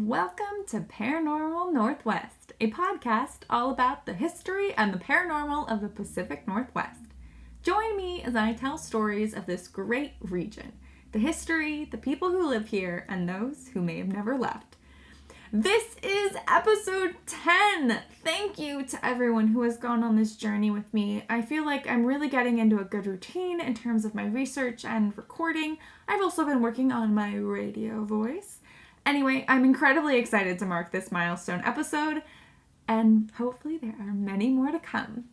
Welcome to Paranormal Northwest, a podcast all about the history and the paranormal of the Pacific Northwest. Join me as I tell stories of this great region, the history, the people who live here, and those who may have never left. This is episode 10! Thank you to everyone who has gone on this journey with me. I feel like I'm really getting into a good routine in terms of my research and recording. I've also been working on my radio voice. Anyway, I'm incredibly excited to mark this milestone episode, and hopefully there are many more to come.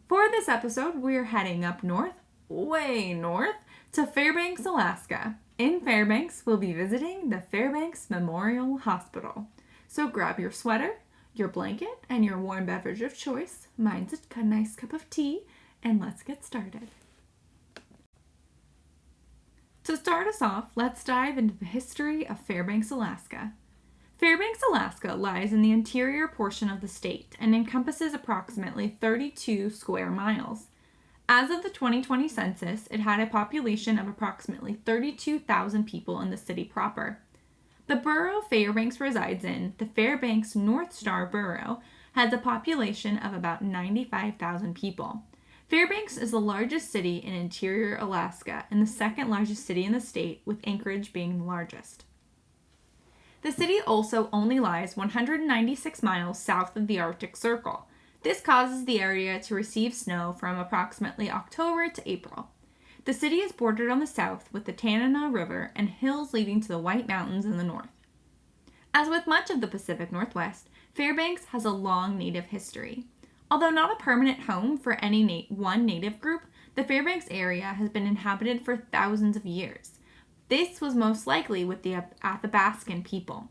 For this episode, we're heading up north, way north, to Fairbanks, Alaska. In Fairbanks, we'll be visiting the Fairbanks Memorial Hospital. So grab your sweater, your blanket, and your warm beverage of choice. Mine's a nice cup of tea, and let's get started. To start us off, let's dive into the history of Fairbanks, Alaska. Fairbanks, Alaska lies in the interior portion of the state and encompasses approximately 32 square miles. As of the 2020 census, it had a population of approximately 32,000 people in the city proper. The borough Fairbanks resides in, the Fairbanks North Star Borough, has a population of about 95,000 people. Fairbanks is the largest city in interior Alaska and the second largest city in the state, with Anchorage being the largest. The city also only lies 196 miles south of the Arctic Circle. This causes the area to receive snow from approximately October to April. The city is bordered on the south with the Tanana River and hills leading to the White Mountains in the north. As with much of the Pacific Northwest, Fairbanks has a long native history. Although not a permanent home for any one native group, the Fairbanks area has been inhabited for thousands of years. This was most likely with the Athabascan people.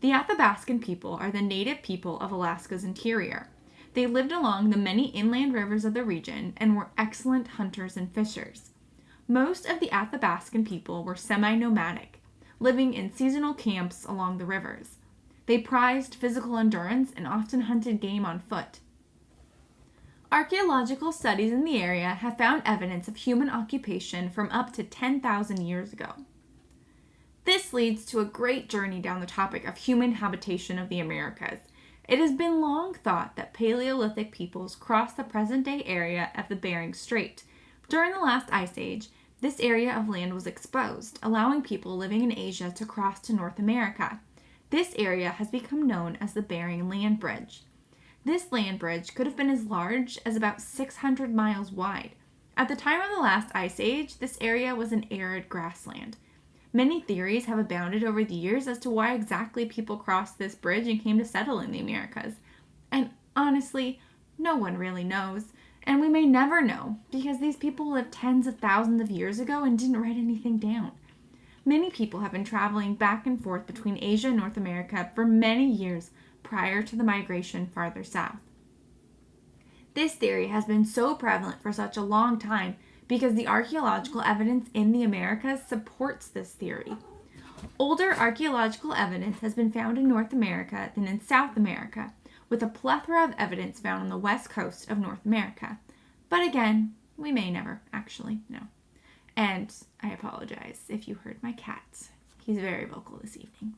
The Athabascan people are the native people of Alaska's interior. They lived along the many inland rivers of the region and were excellent hunters and fishers. Most of the Athabascan people were semi-nomadic, living in seasonal camps along the rivers. They prized physical endurance and often hunted game on foot. Archaeological studies in the area have found evidence of human occupation from up to 10,000 years ago. This leads to a great journey down the topic of human habitation of the Americas. It has been long thought that Paleolithic peoples crossed the present-day area of the Bering Strait. During the last ice age, this area of land was exposed, allowing people living in Asia to cross to North America. This area has become known as the Bering Land Bridge. This land bridge could have been as large as about 600 miles wide. At the time of the last ice age, this area was an arid grassland. Many theories have abounded over the years as to why exactly people crossed this bridge and came to settle in the Americas. And honestly, no one really knows. And we may never know, because these people lived tens of thousands of years ago and didn't write anything down. Many people have been traveling back and forth between Asia and North America for many years prior to the migration farther south. This theory has been so prevalent for such a long time because the archaeological evidence in the Americas supports this theory. Older archaeological evidence has been found in North America than in South America, with a plethora of evidence found on the west coast of North America. But again, we may never actually know. And I apologize if you heard my cat. He's very vocal this evening.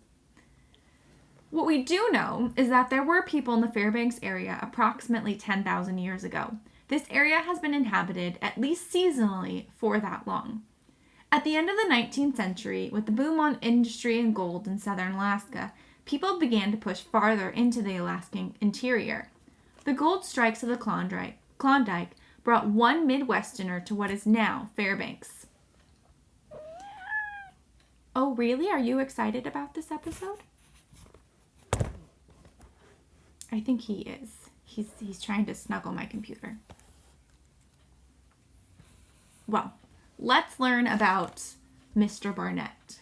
What we do know is that there were people in the Fairbanks area approximately 10,000 years ago. This area has been inhabited, at least seasonally, for that long. At the end of the 19th century, with the boom on industry and gold in southern Alaska, people began to push farther into the Alaskan interior. The gold strikes of the Klondike brought one Midwesterner to what is now Fairbanks. Oh, really? Are you excited about this episode? I think he is. He's trying to snuggle my computer. Well, let's learn about Mr. Barnett.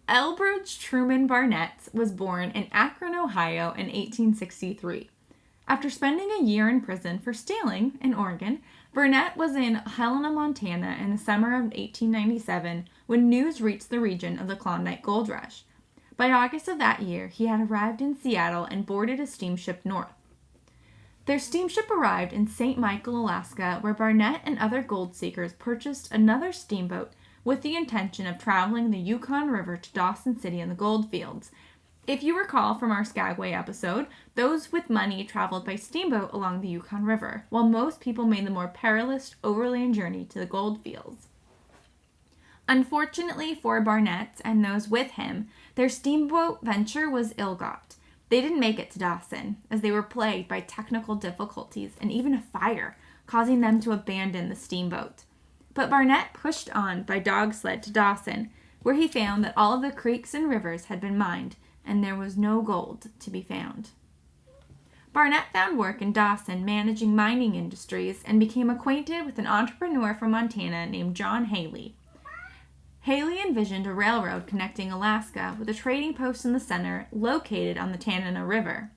Elbridge Truman Barnett was born in Akron, Ohio in 1863. After spending a year in prison for stealing in Oregon, Barnett was in Helena, Montana in the summer of 1897 when news reached the region of the Klondike Gold Rush. By August of that year, he had arrived in Seattle and boarded a steamship north. Their steamship arrived in St. Michael, Alaska, where Barnett and other gold seekers purchased another steamboat with the intention of traveling the Yukon River to Dawson City in the gold fields. If you recall from our Skagway episode, those with money traveled by steamboat along the Yukon River, while most people made the more perilous overland journey to the gold fields. Unfortunately for Barnett and those with him, their steamboat venture was ill-got. They didn't make it to Dawson, as they were plagued by technical difficulties and even a fire, causing them to abandon the steamboat. But Barnett pushed on by dog sled to Dawson, where he found that all of the creeks and rivers had been mined, and there was no gold to be found. Barnett found work in Dawson managing mining industries and became acquainted with an entrepreneur from Montana named John Haley. Haley envisioned a railroad connecting Alaska with a trading post in the center located on the Tanana River.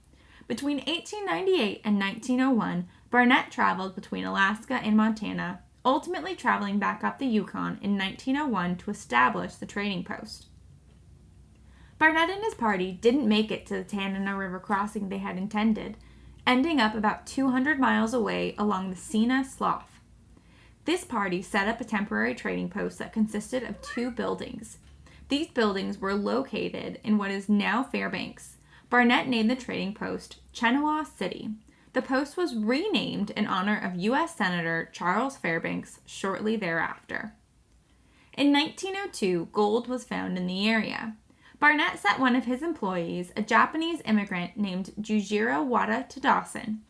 Between 1898 and 1901, Barnett traveled between Alaska and Montana, ultimately traveling back up the Yukon in 1901 to establish the trading post. Barnett and his party didn't make it to the Tanana River crossing they had intended, ending up about 200 miles away along the Sena Slough. This party set up a temporary trading post that consisted of 2 buildings. These buildings were located in what is now Fairbanks. Barnett named the trading post Chenoweth City. The post was renamed in honor of U.S. Senator Charles Fairbanks shortly thereafter. In 1902, gold was found in the area. Barnett sent one of his employees, a Japanese immigrant named Jujiro Wada, to Dawson.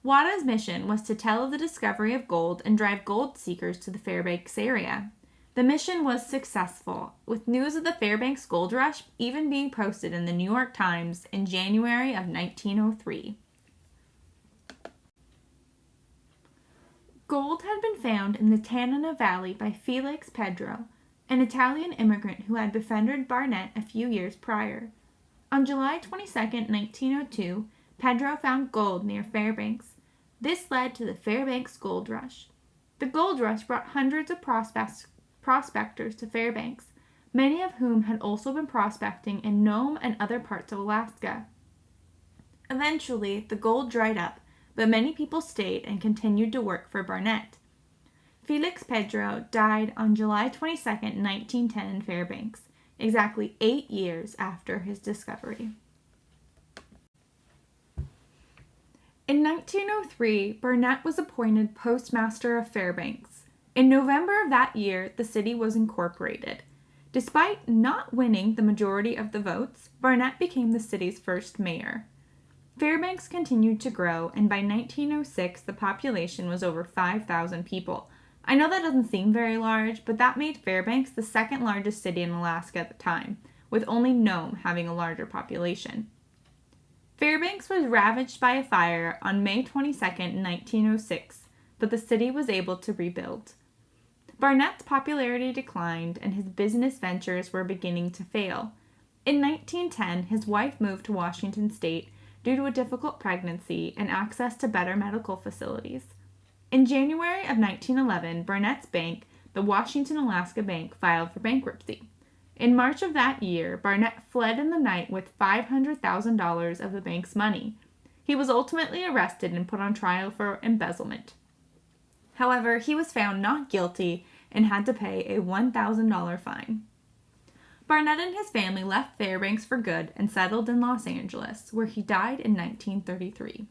Wada's mission was to tell of the discovery of gold and drive gold seekers to the Fairbanks area. The mission was successful, with news of the Fairbanks gold rush even being posted in the New York Times in January of 1903. Gold had been found in the Tanana Valley by Felix Pedro, an Italian immigrant who had befriended Barnett a few years prior. On July 22, 1902, Pedro found gold near Fairbanks. This led to the Fairbanks Gold Rush. The gold rush brought hundreds of prospectors to Fairbanks, many of whom had also been prospecting in Nome and other parts of Alaska. Eventually, the gold dried up, but many people stayed and continued to work for Barnett. Felix Pedro died on July 22, 1910 in Fairbanks, exactly 8 years after his discovery. In 1903, Barnett was appointed postmaster of Fairbanks. In November of that year, the city was incorporated. Despite not winning the majority of the votes, Barnett became the city's first mayor. Fairbanks continued to grow, and by 1906, the population was over 5,000 people. I know that doesn't seem very large, but that made Fairbanks the second largest city in Alaska at the time, with only Nome having a larger population. Fairbanks was ravaged by a fire on May 22, 1906, but the city was able to rebuild. Barnett's popularity declined and his business ventures were beginning to fail. In 1910, his wife moved to Washington State due to a difficult pregnancy and access to better medical facilities. In January of 1911, Barnett's bank, the Washington Alaska Bank, filed for bankruptcy. In March of that year, Barnett fled in the night with $500,000 of the bank's money. He was ultimately arrested and put on trial for embezzlement. However, he was found not guilty and had to pay a $1,000 fine. Barnett and his family left Fairbanks for good and settled in Los Angeles, where he died in 1933.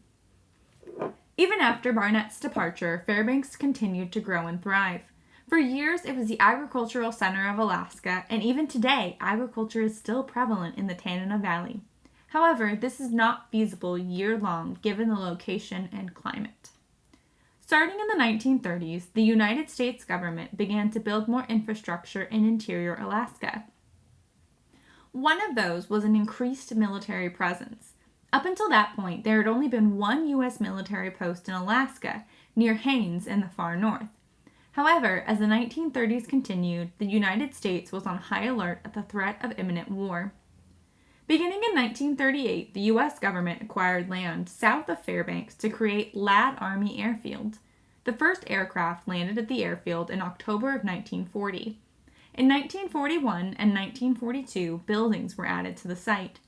Even after Barnett's departure, Fairbanks continued to grow and thrive. For years, it was the agricultural center of Alaska, and even today, agriculture is still prevalent in the Tanana Valley. However, this is not feasible year-long given the location and climate. Starting in the 1930s, the United States government began to build more infrastructure in interior Alaska. One of those was an increased military presence. Up until that point, there had only been one U.S. military post in Alaska, near Haines in the far north. However, as the 1930s continued, the United States was on high alert at the threat of imminent war. Beginning in 1938, the U.S. government acquired land south of Fairbanks to create Ladd Army Airfield. The first aircraft landed at the airfield in October of 1940. In 1941 and 1942, buildings were added to the site.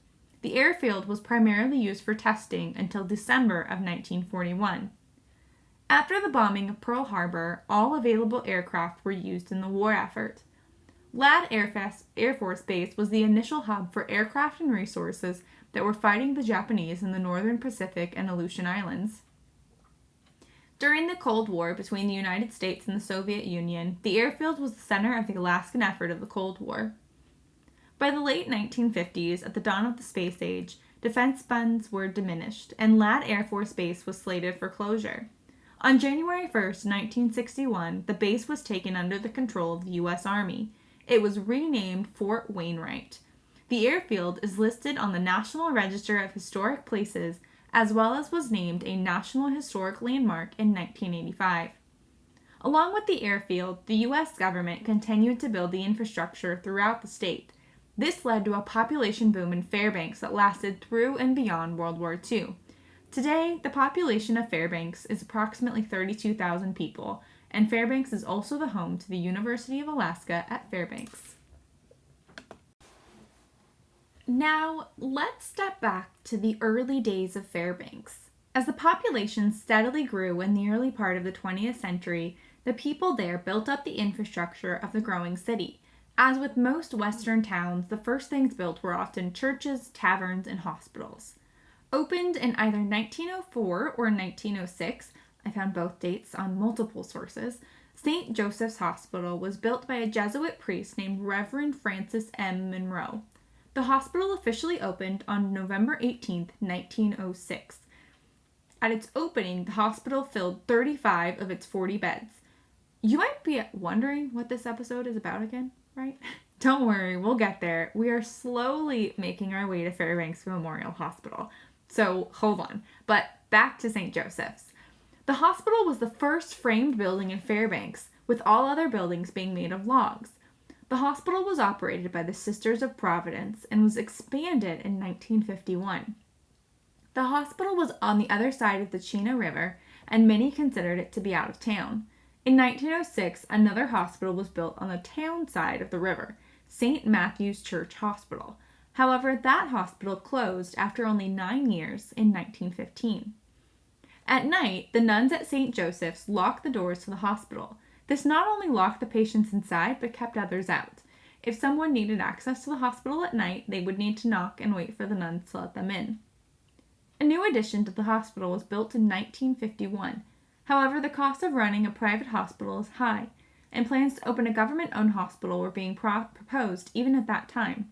The airfield was primarily used for testing until December of 1941. After the bombing of Pearl Harbor, all available aircraft were used in the war effort. Ladd Air Force Base was the initial hub for aircraft and resources that were fighting the Japanese in the northern Pacific and Aleutian Islands. During the Cold War between the United States and the Soviet Union, the airfield was the center of the Alaskan effort of the Cold War. By the late 1950s, at the dawn of the space age, defense funds were diminished, and Ladd Air Force Base was slated for closure. On January 1st, 1961, the base was taken under the control of the U.S. Army. It was renamed Fort Wainwright. The airfield is listed on the National Register of Historic Places, as well as was named a National Historic Landmark in 1985. Along with the airfield, the U.S. government continued to build the infrastructure throughout the state. This led to a population boom in Fairbanks that lasted through and beyond World War II. Today, the population of Fairbanks is approximately 32,000 people, and Fairbanks is also the home to the University of Alaska at Fairbanks. Now, let's step back to the early days of Fairbanks. As the population steadily grew in the early part of the 20th century, the people there built up the infrastructure of the growing city. As with most Western towns, the first things built were often churches, taverns, and hospitals. Opened in either 1904 or 1906, I found both dates on multiple sources, St. Joseph's Hospital was built by a Jesuit priest named Reverend Francis M. Monroe. The hospital officially opened on November 18, 1906. At its opening, the hospital filled 35 of its 40 beds. You might be wondering what this episode is about again, right? Don't worry, we'll get there. We are slowly making our way to Fairbanks Memorial Hospital. So hold on. But back to St. Joseph's. The hospital was the first framed building in Fairbanks, with all other buildings being made of logs. The hospital was operated by the Sisters of Providence and was expanded in 1951. The hospital was on the other side of the Chena River, and many considered it to be out of town. In 1906, another hospital was built on the town side of the river, St. Matthew's Church Hospital. However, that hospital closed after only 9 years in 1915. At night, the nuns at St. Joseph's locked the doors to the hospital. This not only locked the patients inside, but kept others out. If someone needed access to the hospital at night, they would need to knock and wait for the nuns to let them in. A new addition to the hospital was built in 1951. However, the cost of running a private hospital is high, and plans to open a government-owned hospital were being proposed even at that time.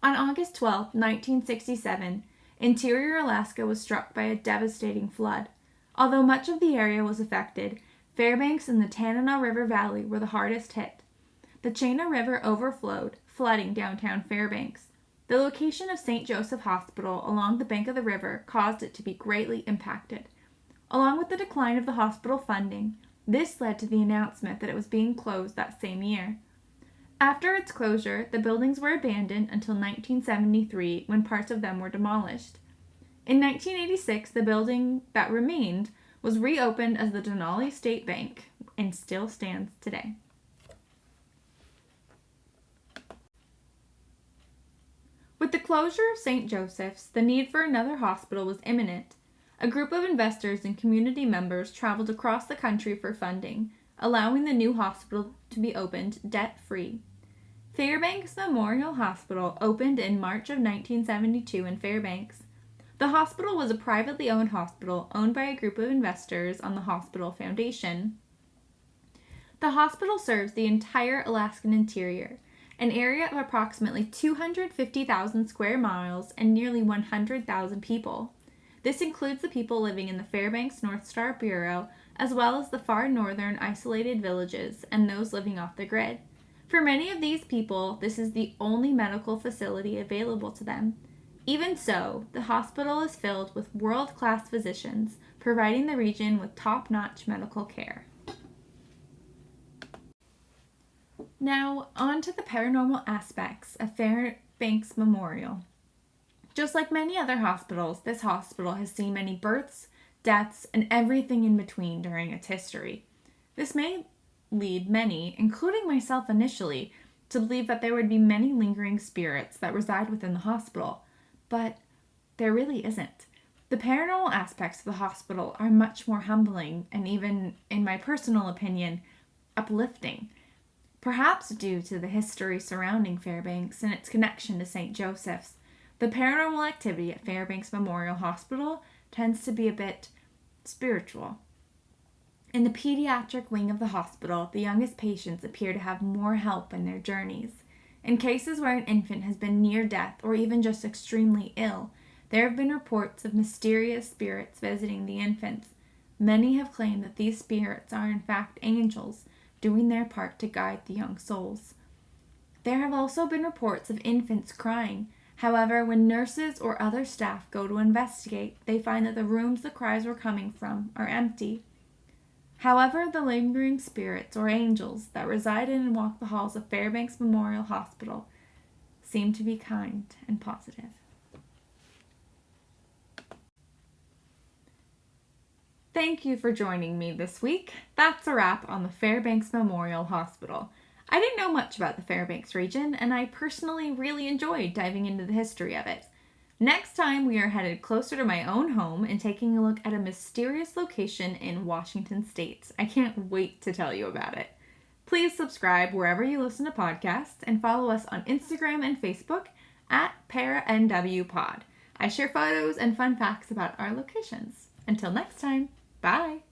On August 12, 1967, interior Alaska was struck by a devastating flood. Although much of the area was affected, Fairbanks and the Tanana River Valley were the hardest hit. The Chena River overflowed, flooding downtown Fairbanks. The location of St. Joseph Hospital along the bank of the river caused it to be greatly impacted. Along with the decline of the hospital funding, this led to the announcement that it was being closed that same year. After its closure, the buildings were abandoned until 1973, when parts of them were demolished. In 1986, the building that remained was reopened as the Denali State Bank and still stands today. With the closure of St. Joseph's, the need for another hospital was imminent. A group of investors and community members traveled across the country for funding, allowing the new hospital to be opened debt-free. Fairbanks Memorial Hospital opened in March of 1972 in Fairbanks. The hospital was a privately owned hospital owned by a group of investors on the Hospital Foundation. The hospital serves the entire Alaskan interior, an area of approximately 250,000 square miles and nearly 100,000 people. This includes the people living in the Fairbanks North Star Bureau, as well as the far northern isolated villages and those living off the grid. For many of these people, this is the only medical facility available to them. Even so, the hospital is filled with world-class physicians, providing the region with top-notch medical care. Now, on to the paranormal aspects of Fairbanks Memorial. Just like many other hospitals, this hospital has seen many births, deaths, and everything in between during its history. This may lead many, including myself initially, to believe that there would be many lingering spirits that reside within the hospital, but there really isn't. The paranormal aspects of the hospital are much more humbling and even, in my personal opinion, uplifting. Perhaps due to the history surrounding Fairbanks and its connection to St. Joseph's, the paranormal activity at Fairbanks Memorial Hospital tends to be a bit spiritual. In the pediatric wing of the hospital, the youngest patients appear to have more help in their journeys. In cases where an infant has been near death or even just extremely ill, there have been reports of mysterious spirits visiting the infants. Many have claimed that these spirits are in fact angels, doing their part to guide the young souls. There have also been reports of infants crying. However, when nurses or other staff go to investigate, they find that the rooms the cries were coming from are empty. However, the lingering spirits or angels that reside in and walk the halls of Fairbanks Memorial Hospital seem to be kind and positive. Thank you for joining me this week. That's a wrap on the Fairbanks Memorial Hospital. I didn't know much about the Fairbanks region, and I personally really enjoyed diving into the history of it. Next time, we are headed closer to my own home and taking a look at a mysterious location in Washington State. I can't wait to tell you about it. Please subscribe wherever you listen to podcasts and follow us on Instagram and Facebook at ParaNWPod. I share photos and fun facts about our locations. Until next time, bye!